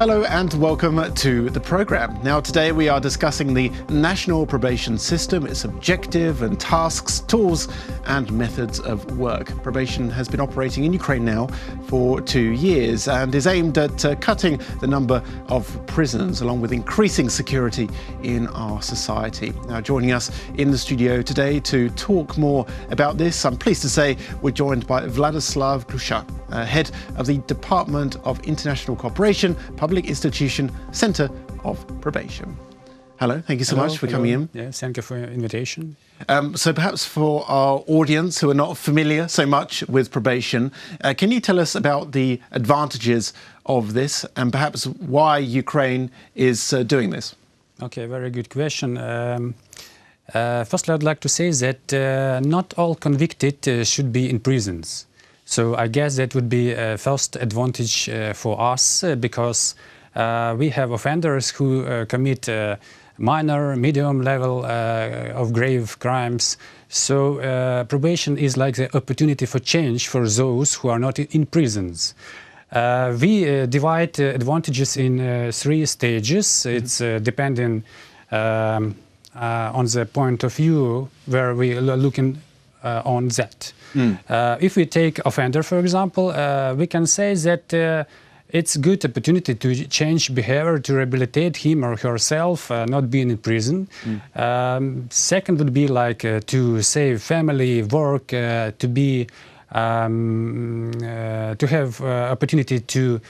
Hello and welcome to the programme. Now today we are discussing the national probation system, its objective and tasks, tools and methods of work. Probation has been operating in Ukraine now for 2 years and is aimed at cutting the number of prisons along with increasing security in our society. Now joining us in the studio today to talk more about this, I'm pleased to say we're joined by Vladyslav Klysha, head of the Department of International Cooperation, Public Institution Centre of Probation. Hello, thank you so much for coming in. Yeah, thank you for your invitation. So perhaps for our audience who are not familiar so much with probation, can you tell us about the advantages of this and perhaps why Ukraine is doing this? Okay, very good question. Firstly, I'd like to say that not all convicted should be in prisons. So I guess that would be a first advantage for us because we have offenders who commit minor, medium level of grave crimes. So probation is like the opportunity for change for those who are not in prisons. We divide advantages in 3 stages. It's depending on the point of view where we are looking on that. If we take offender, for example, we can say that it's a good opportunity to change behavior, to rehabilitate him or herself, not being in prison. Second would be like to save family, work, to be to have opportunity to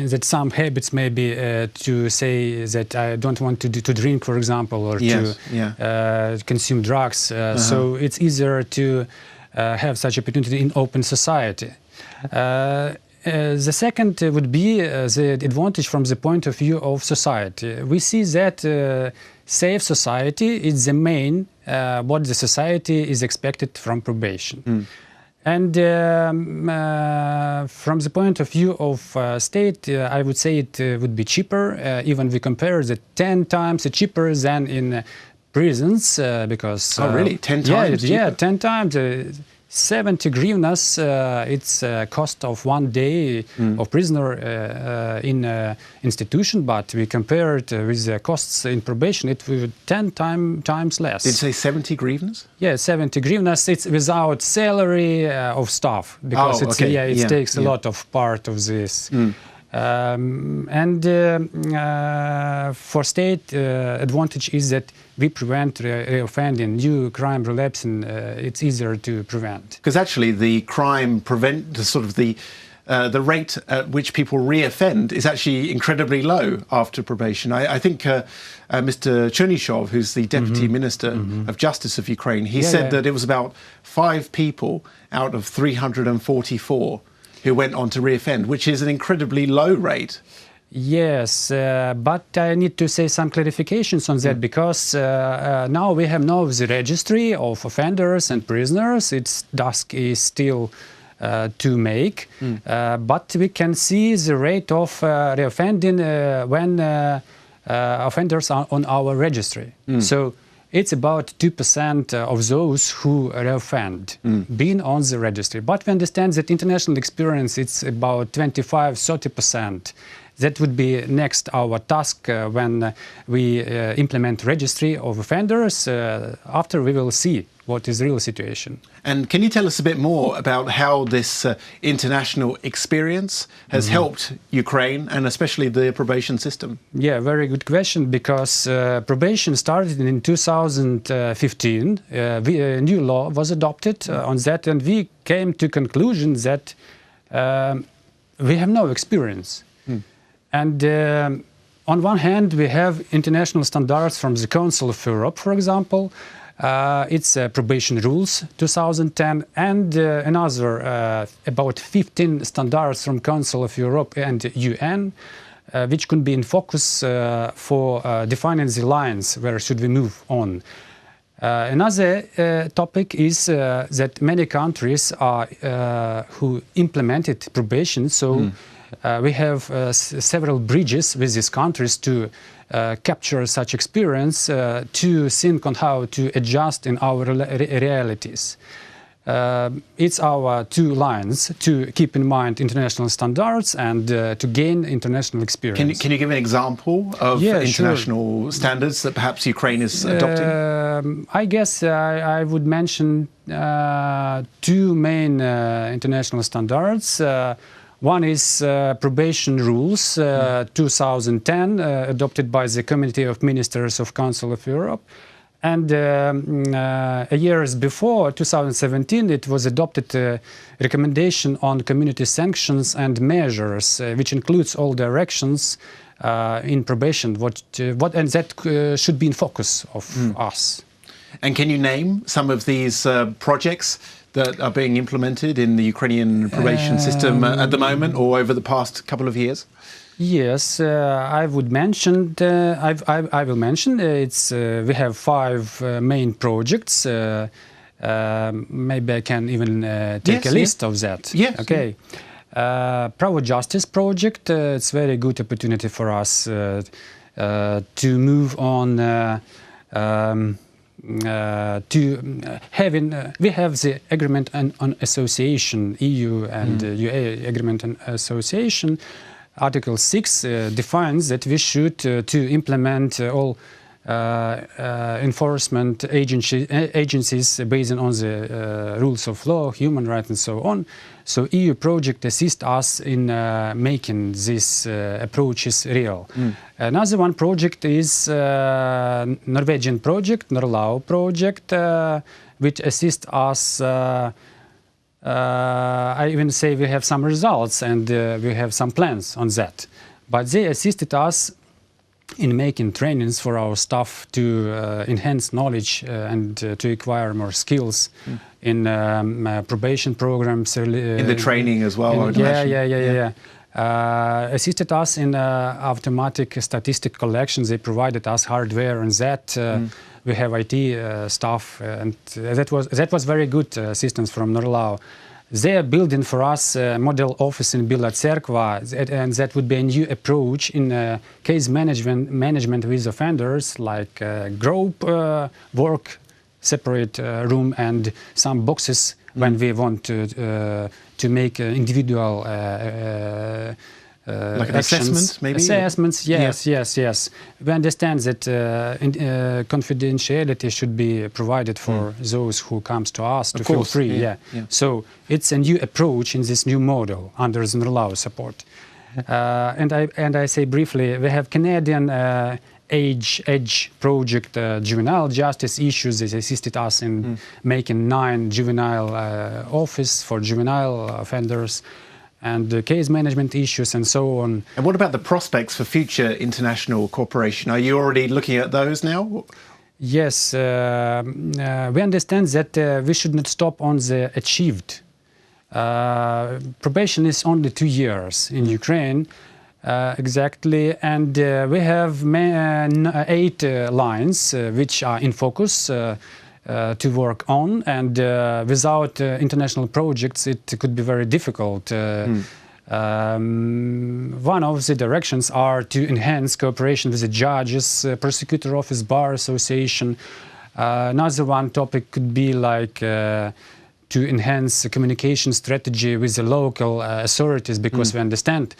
that some habits maybe to say that I don't want to drink, for example, or to consume drugs. So it's easier to have such opportunity in open society. The second would be the advantage from the point of view of society. We see that safe society is the main what the society is expected from probation. And from the point of view of state, I would say it would be cheaper, even we compare the 10 times cheaper than in prisons, because... oh, really? 10 times cheaper? Yeah, 10 times. 70 hryvnias, it's a cost of 1 day of prisoner in institution, but we compare it with the costs in probation, it would 10 times less. Did you say 70 hryvnias? Yeah, 70 hryvnias. It's without salary of staff, because it takes a lot of part of this. For state, advantage is that we prevent reoffending, new crime relapsing. It's easier to prevent. Because actually, the crime the rate at which people reoffend is actually incredibly low after probation. I think Mr. Chernyshov, who's the Deputy Minister of Justice of Ukraine, he said that it was about 5 people out of 344 who went on to reoffend, which is an incredibly low rate. Yes, but I need to say some clarifications on that, because now we have the registry of offenders and prisoners. Its task is still to make, but we can see the rate of reoffending when offenders are on our registry. So it's about 2% of those who reoffend being on the registry. But we understand that international experience, it's about 25–30%. That would be next our task when we implement registry of offenders. After we will see what is the real situation. And can you tell us a bit more about how this international experience has helped Ukraine and especially the probation system? Yeah, very good question, because probation started in 2015. A new law was adopted on that, and we came to conclusion that we have no experience. And on one hand, we have international standards from the Council of Europe, for example. It's probation rules 2010, and another about 15 standards from Council of Europe and UN, which could be in focus for defining the lines where should we move on. Another topic is that many countries are who implemented probation, so we have several bridges with these countries to capture such experience, to think on how to adjust in our realities. it's our two lines to keep in mind international standards and to gain international experience. Can you give an example of international standards that perhaps Ukraine is adopting? I guess I would mention two main international standards. One is probation rules 2010, adopted by the Committee of Ministers of Council of Europe. And years before, 2017, it was adopted a recommendation on community sanctions and measures, which includes all directions in probation, and that should be in focus of us. And can you name some of these projects that are being implemented in the Ukrainian probation system at the moment or over the past couple of years? Yes, I would mention. I will mention. We have 5 main projects. Maybe I can even take a list of that. Yes. Okay. Pravo Justice project. It's a very good opportunity for us to move on. We have the agreement on association, EU and UA agreement on association. Article 6 defines that we should to implement all enforcement agencies based on the rules of law, human rights, and so on. So EU project assists us in making these approaches real. Another one project is Norwegian project, Norlau project, which assists us. I even say we have some results and we have some plans on that. But they assisted us in making trainings for our staff to enhance knowledge and to acquire more skills in probation programs. In the training as well, I would imagine. Assisted us in automatic statistic collection. They provided us hardware and that. We have IT staff, and that was very good assistance from Norlau. They are building for us a model office in Bila Cerkva, and that would be a new approach in case management with offenders, like group work, separate room, and some boxes when we want to make individual like an actions. assessment, maybe? Assessments, yes. We understand that confidentiality should be provided for those who comes to us to feel free. Yeah. So it's a new approach in this new model under the Norlau support. And I say briefly, we have Canadian Edge project, juvenile justice issues. They assisted us in making 9 juvenile office for juvenile offenders, and case management issues and so on. And what about the prospects for future international cooperation? Are you already looking at those now? Yes, we understand that we should not stop on the achieved. Probation is only 2 years in Ukraine, exactly, and we have 8 lines which are in focus to work on, and without international projects it could be very difficult. One of the directions are to enhance cooperation with the judges, prosecutor office, bar association. Another one topic could be like to enhance the communication strategy with the local authorities, because we understand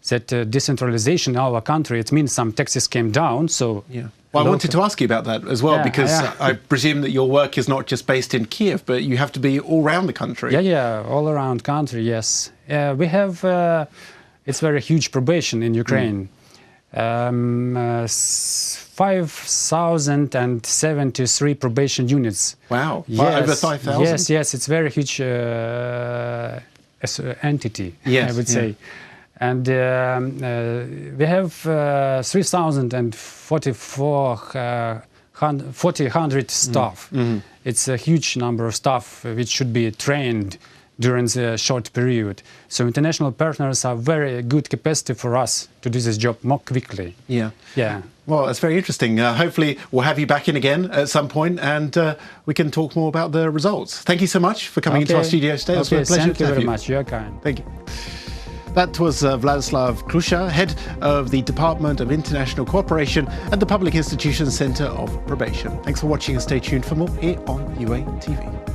that decentralization in our country, it means some taxes came down. So well, I wanted to ask you about that as well, because I presume that your work is not just based in Kiev, but you have to be all around the country. All around country, yes. We have, it's very huge probation in Ukraine. 5,073 probation units. Wow, over 5,000? Yes, it's very huge entity, I would say. And we have 3,044 staff. It's a huge number of staff which should be trained during the short period. So international partners are very good capacity for us to do this job more quickly. Yeah. Well, that's very interesting. Hopefully we'll have you back in again at some point, and we can talk more about the results. Thank you so much for coming into our studio today. It's a pleasure thank you to have very much. You're kind. Thank you. That was Vladyslav Klysha, head of the Department of International Cooperation at the Public Institutions Centre of Probation. Thanks for watching and stay tuned for more here on UATV.